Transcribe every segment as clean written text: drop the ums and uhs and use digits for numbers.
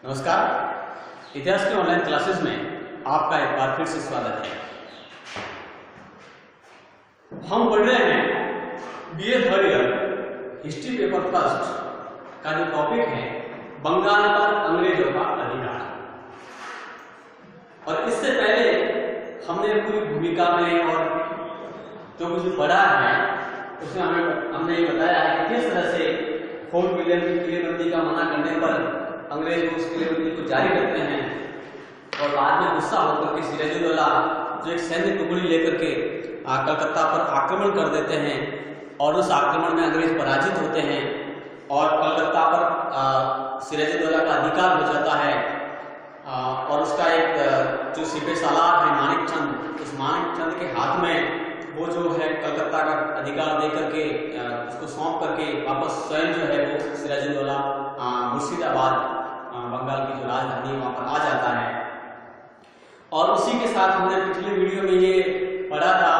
नमस्कार। इतिहास के ऑनलाइन क्लासेस में आपका एक बार फिर से स्वागत है। हम पढ़ रहे हैं BA third year history paper first का जो टॉपिक है बंगाल पर अंग्रेजों का अधिकार। और इससे पहले हमने पूरी भूमिका में और जो कुछ पढ़ा है उसमें हमने ये बताया है कि किस तरह से फोर्ट विलियम की किलेबंदी का मना करने पर अंग्रेज उस किलेबंदी को जारी करते हैं और बाद में गुस्सा होकर के सिराजुद्दौला जो एक सैन्य टुकड़ी लेकर के कलकत्ता पर आक्रमण कर देते हैं और उस आक्रमण में अंग्रेज पराजित होते हैं और कलकत्ता पर सिराजुद्दौला का अधिकार हो जाता है। और उसका एक जो सिपह सालार है मानिकचंद, उस मानिकचंद के हाथ में वो जो है कलकत्ता का अधिकार दे करके उसको सौंप करके वापस स्वयं जो है वो सिराजुद्दौला मुर्शिदाबाद बंगाल की जो राजधानी वहां पर आ जाता है। और उसी के साथ हमने पिछले वीडियो में ये पढ़ा था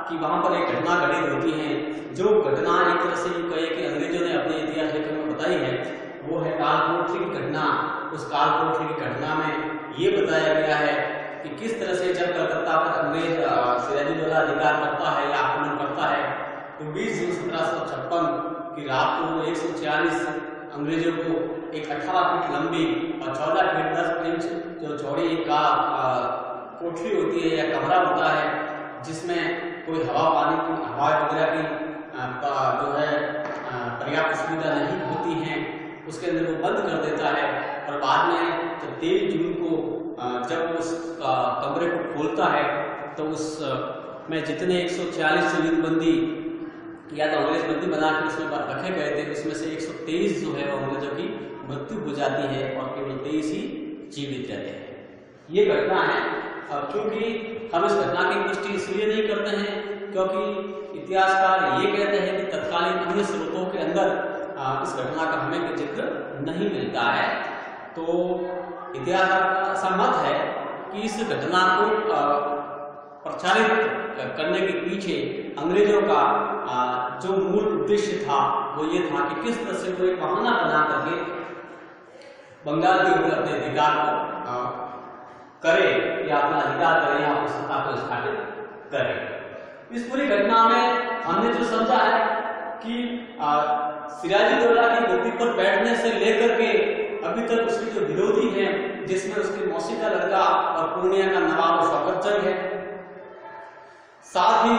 कि वहां पर एक घटना घटित होती है जो घटना एक तरह से यूं कहे कि अंग्रेजों ने अपने इतिहास लेखन में बताई है, वो है कालकोठरी की घटना। उस कालकोठरी की घटना में ये बताया गया है कि किस तरह से जब कलकत्ता पर अंग्रेज सिराजुद्दौला अधिकार करता है या आक्रमण करता है तो 20 जून 1756 की रात को 146 अंग्रेजों को एक 18 फीट लंबी और 14 फीट 10 इंच जो चौड़ी एक कोठरी होती है या कमरा होता है जिसमें कोई हवा वगैरह की जो है पर्याप्त सुविधा नहीं होती है, उसके अंदर वो बंद कर देता है। और बाद में जब 23 जून को जब उस कमरे को खोलता है तो उस में जितने 146 जलीलबंदी या तो अंग्रेज बंदी बना के उसमें रखे गए थे उसमें से 123 जो है वो अंग्रेजों की मृत्यु हो जाती है और केवल 23 ही जीवित रहते हैं। ये घटना है। क्योंकि हम इस घटना की पुष्टि इसलिए नहीं करते हैं क्योंकि इतिहासकार ये कहते हैं कि तत्कालीन अन्य स्रोतों के अंदर इस घटना का हमें जिक्र नहीं मिलता है। तो इतिहासकार का ऐसा मत है कि इस घटना को प्रचारित करने के पीछे अंग्रेजों का जो मूल उद्देश्य था वो ये था कि किस तरह से वो एक बहाना बना करके बंगाल के ऊपर अपने अधिकार को करे या अपना अधिकार करे या अपनी सत्ता को स्थापित करे। इस पूरी घटना में हमने जो समझा है कि सिराजुद्दौला की गद्दी पर बैठने से लेकर के अभी तक उसके जो विरोधी हैं जिसमें उसके मौसी का लड़का और पूर्णिया का नवाब शौकत जंग है, साथ ही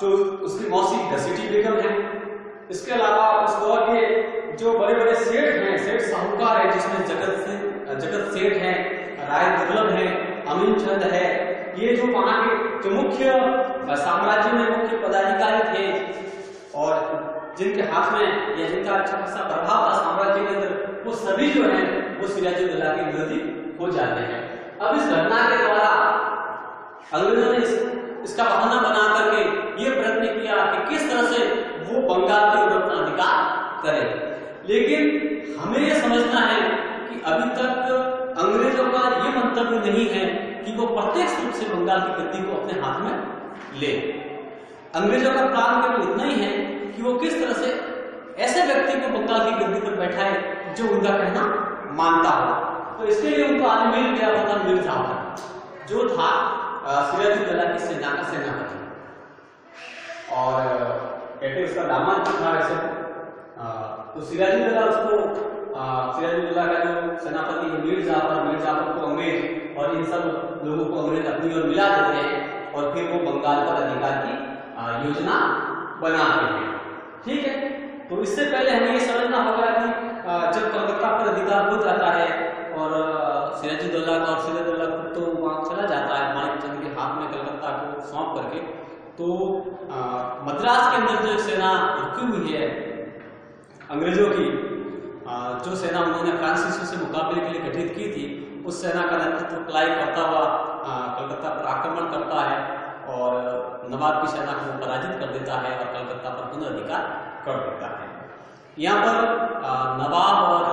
जो उसकी मौसी घसीटी बेगम है, इसके अलावा उस दौर के जो बड़े बड़े सेठ हैं, सेठ साहूकार है जिसमें जगत सेठ है, राय दुर्लभ है, अमीन चंद है, ये जो वहां के जो मुख्य साम्राज्य में मुख्य पदाधिकारी थे और जिनके हाथ में या जिनका अच्छा खासा प्रभाव था साम्राज्य के अंदर, वो सभी जो है वो सिराजुद्दौला के विरोधी हो जाते हैं। अब इस घटना के द्वारा अंग्रेजों ने इसका बहाना बना करके ये प्रयत्न किया कि किस तरह से वो बंगाल के ऊपर अपना अधिकार करे। लेकिन हमें ये समझना है कि अभी तक अंग्रेजों का ये मंतव्य नहीं है कि वो प्रत्यक्ष रूप से बंगाल की गद्दी को अपने हाथ में ले। अंग्रेजों का काम केवल इतना ही है कि वो किस तरह से ऐसे व्यक्ति को बंगाल की गद्दी पर बैठाए जो उनका कहना मानता हो। तो इसके लिए उनको आदमी मिल गया, वो था मीर जाफर जो था सिराजुद्दौला की सेना का सेनापति और कहते उसका दामाद था वैसे। तो सिराजुद्दौला का जो सेनापति है मीर जाफर को अंग्रेज और इन सब लोगों को अंग्रेज अपनी ओर मिला देते हैं और फिर वो बंगाल पर अधिकार की योजना बनाते हैं। ठीक है, तो इससे पहले हमें ये समझना होगा कि जब कलकत्ता पर अधिकार हो जाता है और सिराजुद्दौला का और सिराजुद्दौला तो वहां चला जाता है मानिकचंद के हाथ में कलकत्ता को सौंप करके, तो मद्रास के अंदर जो एक सेना रुकी हुई है अंग्रेजों की, जो सेना उन्होंने फ्रांसीसियों से मुकाबले के लिए गठित की थी, उस सेना का नेतृत्व क्लाइव करता हुआ कलकत्ता पर आक्रमण करता है और नवाब की सेना को पराजित कर देता है और कलकत्ता पर पुनर्धिकार कर देता है। यहाँ पर नवाब और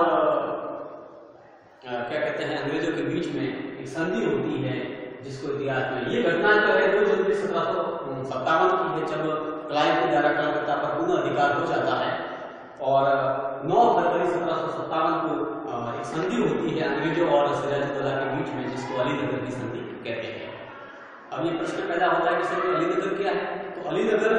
क्या कहते हैं अंग्रेजों के बीच में एक संधि होती है जिसको इतिहास में ये घटना जो है 2 जनवरी 1757 की है जब क्लाइव के द्वारा कलकत्ता पर पुनः अधिकार हो जाता है और 9 फरवरी 1757 को एक संधि होती है अंग्रेजों और सिराजुद्दौला के बीच में, जिसको अलीनगर की संधि कहते हैं। अब ये प्रश्न पैदा होता है कि सर अलीनगर क्या है? तो अलीनगर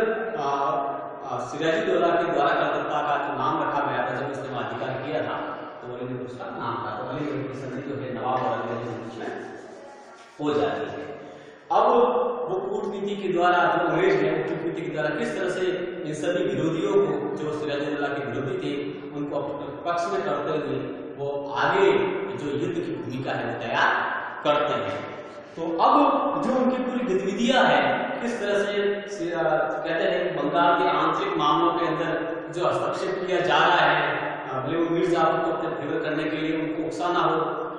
सिराजुद्दौला के द्वारा कलकत्ता का जो नाम रखा गया था जब उसने अधिकार किया था, तो अलीनगर उसका नाम था। तो अलीनगर की संधि जो है नवाब और अंग्रेजों के बीच में हो जाती है। अब वो कूटनीति के द्वारा, जो अंग्रेज है वो कूटनीति के द्वारा किस तरह से इन सभी विरोधियों को, जो सिराजुद्दौला के विरोधी थे, उनको अपने पक्ष में करते हुए वो आगे जो युद्ध की भूमिका है वो तैयार करते हैं। तो अब जो उनकी पूरी गतिविधियां है, किस तरह से कहते हैं कि बंगाल के आंतरिक मामलों के अंदर जो हस्तक्षेप किया जा रहा है, भले वो मीर जाफर को अपने फेवर करने के लिए उनको उकसाना हो,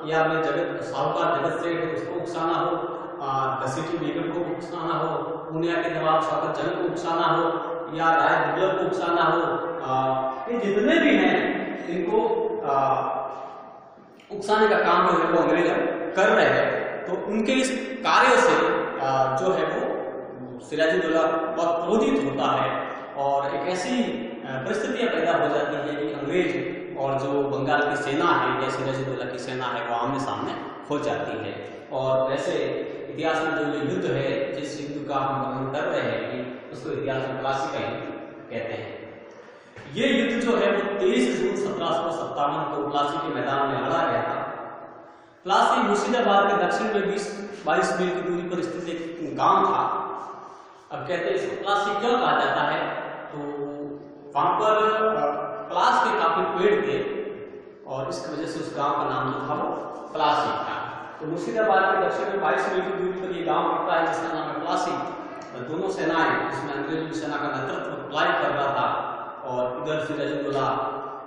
या अपने जगत साहूकार जगत सेठ है उसको उकसाना हो, घसीटी बेगम को उकसाना हो, पूर्णिया के नवाब शौकत जंग को उकसाना हो, या राय दुर्लभ को उकसाना हो, ये जितने भी हैं इनको उकसाने का काम जो है वो अंग्रेज कर रहे हैं। तो उनके इस कार्य से जो है वो सिराजुद्दौला बहुत क्रोधित होता है और एक ऐसी परिस्थितियां पैदा हो जाती है कि अंग्रेज और जो बंगाल की सेना है या सिराजुद्दौला की सेना है वो आमने सामने हो जाती है। और वैसे इतिहास में जो युद्ध है, जिस युद्ध का हम वर्णन कर रहे हैं कि उसको इतिहास में प्लासी का युद्ध कहते हैं। ये युद्ध जो है वो 23 जून 1757 को प्लासी के मैदान में लड़ा गया था। प्लासी मुर्शिदाबाद के दक्षिण में 20-22 मील की दूरी पर स्थित एक गांव था। अब कहते हैं इसको प्लासी क्यों कहा जाता है? तो वहां पर प्लास के काफी पेड़ थे और इसकी वजह से उस गांव का नाम जो था वो प्लासी था। तो मुर्शिदाबाद के दक्षिण में 22 मील की दूरी पर ये गांव पड़ता है जिसका नाम है प्लासी। दोनों सेनाएं, जिसमें अंग्रेजों की सेना का नेतृत्व प्लाई कर रहा था और इधर सिराजुद्दौला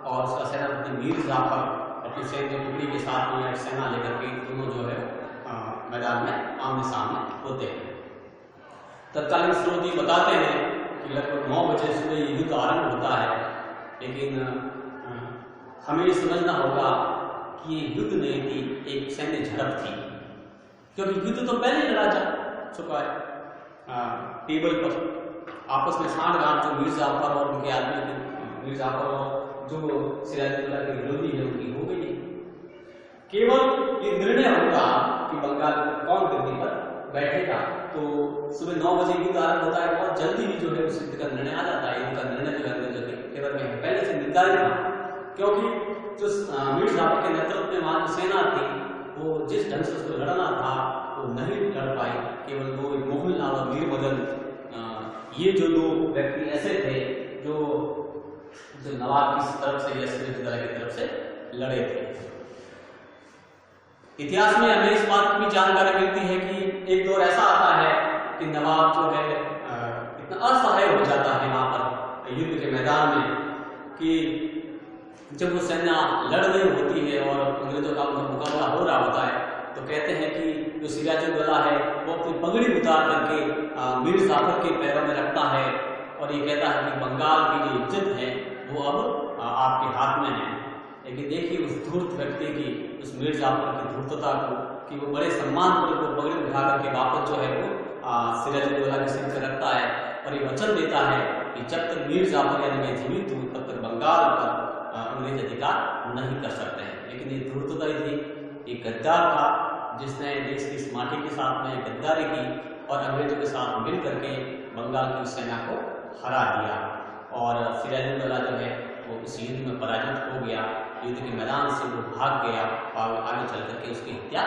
और उसका सेनापति मीर जाफर अपनी सैन्य टुकड़ी के साथ में सेना लेकर के दोनों जो है मैदान में आमने सामने होते हैं। तत्कालीन स्रोत ये बताते हैं कि लगभग 9 बजे सुबह ये युद्ध आरंभ होता है, लेकिन हमें ये समझना होगा कि ये युद्ध नहीं थी, एक सैन्य झड़प थी, क्योंकि युद्ध तो पहले लड़ा जा चुका है। टेबल पर आपस में सांठगांठ जो मीर जाफर और उनके आदमी थे, मीर जाफर और जो सिराजुद्दौला के विरोधी है उनकी हो गई। केवल ये निर्णय होगा कि बंगाल कौन गद्दी पर बैठेगा। तो सुबह 9 बजे युद्ध आरंभ होता है, बहुत जल्दी ही जो है उस युद्ध का निर्णय आ जाता है। उनका निर्णय जो है अंग्रेजों के फेवर में पहले से निर्धारित था, क्योंकि जो मीर जाफर के नेतृत्व में वहां सेना थी वो जिस ढंग से उसको लड़ना था वो नहीं लड़ पाई। केवल दो, मोहनलाल और मीर मदन, ये जो दो व्यक्ति ऐसे थे जो नवाब की तरफ से या सिराजुद्दौला की तरफ से लड़े थे। इतिहास में हमें इस बात की जानकारी मिलती है कि एक दौर ऐसा आता है कि नवाब जो है इतना असहाय हो जाता है वहां पर युद्ध के मैदान में कि जब वो सेना लड़ रही होती है और अंग्रेजों का उनका मुकाबला हो रहा होता है, तो कहते हैं कि जो सिराजुद्दौला है वो अपनी पगड़ी उतार करके मीर जाफर के पैरों में रखता है और ये कहता है कि बंगाल की जो इज्जत है वो अब आपके हाथ में है। लेकिन देखिए उस धूर्त व्यक्ति की, उस मीर जाफर की धूर्तता को, कि वो बड़े सम्मान को पगड़ी उठा करके वापस जो है वो सिराजुद्दौला के सिर पर रखता है और ये वचन देता है कि जब तक मीर जाफर यानी मैं जीवित हूँ तब तक बंगाल पर अंग्रेज अधिकार नहीं कर सकते हैं। लेकिन ये धूर्तता ही थी, ये गद्दार था जिसने देश की इस माटी के साथ में गद्दारी की और अंग्रेजों के साथ मिल करके बंगाल की सेना को हरा दिया और सिराजुद्दौला जो है वो इस युद्ध में पराजित हो गया। युद्ध के मैदान से वो भाग गया और आगे चल करके उसकी हत्या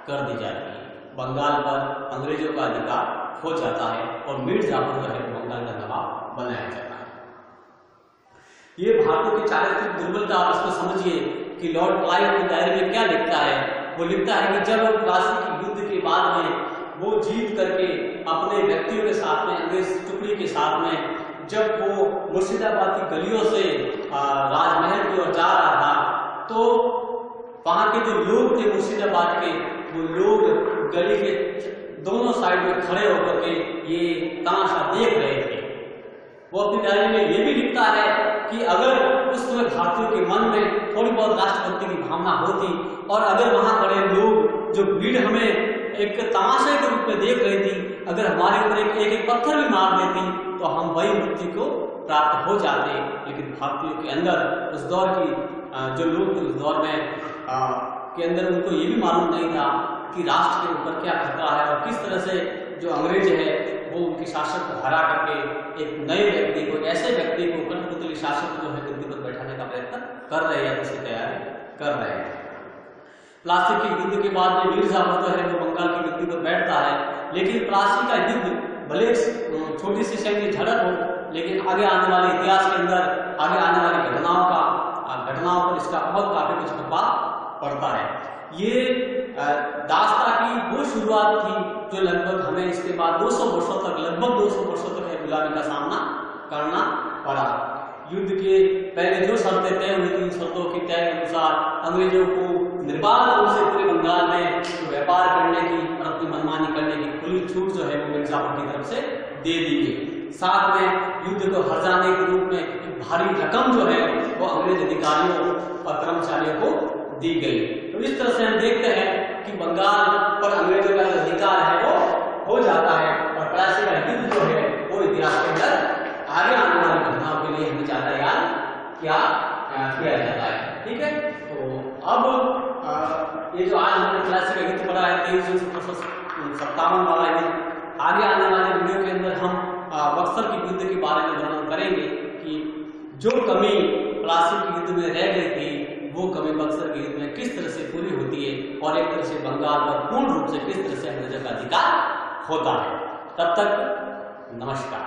कर दी जाती है। बंगाल पर अंग्रेजों का अधिकार हो जाता है और मीर जाफर जो है बंगाल का नवाब बनाया जाता है। ये भारतीयों की चारित्रिक दुर्बलता आप इसको समझिए कि लॉर्ड क्लाइव के दायरे में क्या लिखता है। वो लिखता है कि जब प्लासी के युद्ध के बाद में वो जीत करके अपने व्यक्तियों के साथ में, अंग्रेज टुकड़ी के साथ में, जब वो मुर्शिदाबाद की गलियों से राजमहल की ओर जा रहा था, तो वहां के जो लोग थे मुर्शिदाबाद के, वो लोग गली के दोनों साइड में खड़े होकर के ये तमाशा देख रहे थे। वो अपनी डायरी में ये भी लिखता है कि अगर उस समय भारतीयों के मन में थोड़ी बहुत राष्ट्रभक्ति की भावना होती और अगर वहां खड़े लोग जो भीड़ हमें एक तमाशे के रूप में देख रही थी, अगर हमारे ऊपर एक एक पत्थर भी मार देती तो हम वही मृत्यु को प्राप्त हो जाते। लेकिन भारतीयों के अंदर उस दौर की जो लोग उस दौर में के अंदर उनको ये भी मालूम नहीं था कि राष्ट्र के ऊपर क्या खतरा है और किस तरह से जो अंग्रेज है वो उनके शासक को हरा करके एक नए व्यक्ति को, ऐसे व्यक्ति को, कठपुतली शासक जो है गद्दी पर बैठाने का प्रयत्न कर रहे हैं, उसकी तैयारी कर रहे हैं। प्लासी के युद्ध के बाद में मीर जाफर जो है वो बंगाल की गद्दी पर बैठता है, लेकिन प्लासी का युद्ध भले छोटी सी सैन्य झड़प हो, लेकिन आगे आने वाले इतिहास के अंदर आगे आने वाली घटनाओं पर इसका बहुत काफी कुछ प्रभाव पड़ता है। ये दास्ता की वो शुरुआत थी जो लगभग हमें इसके बाद 200 वर्षों तक, लगभग 200 वर्षों तक है गुलामी का सामना करना पड़ा। युद्ध के पहले जो शर्तें तय हुई थी, शर्तों की तय के अनुसार अंग्रेजों को निर्बाध रूप से पूरे बंगाल में व्यापार करने की और अपनी मनमानी करने की खुली छूट जो है वो मीर जाफर की तरफ से दे दी गई। साथ में युद्ध को हर्जाने के रूप में एक भारी रकम जो है वो अंग्रेज अधिकारियों और कर्मचारियों को दी गई। तो इस तरह से हम देखते हैं कि बंगाल पर अंग्रेजों का अधिकार है वो हो जाता है और प्लासी का युद्ध जो है वो इतिहास के अंदर आगे आने वाली घटनाओं के लिए हमें ज्यादा याद किया जाता है। ठीक है, तो अब ये जो आज हमने प्लासी का युद्ध पढ़ा है 2357 वाला युद्ध, आगे आने वाले वीडियो के अंदर हम बक्सर के युद्ध के बारे में वर्णन करेंगे कि जो कमी प्लासी के युद्ध में रह गई थी वो कमी बक्सर के युद्ध में किस तरह से पूरी होती है और एक तरह से बंगाल पर पूर्ण रूप से किस तरह से अंग्रेजों का अधिकार होता है। तब तक नमस्कार।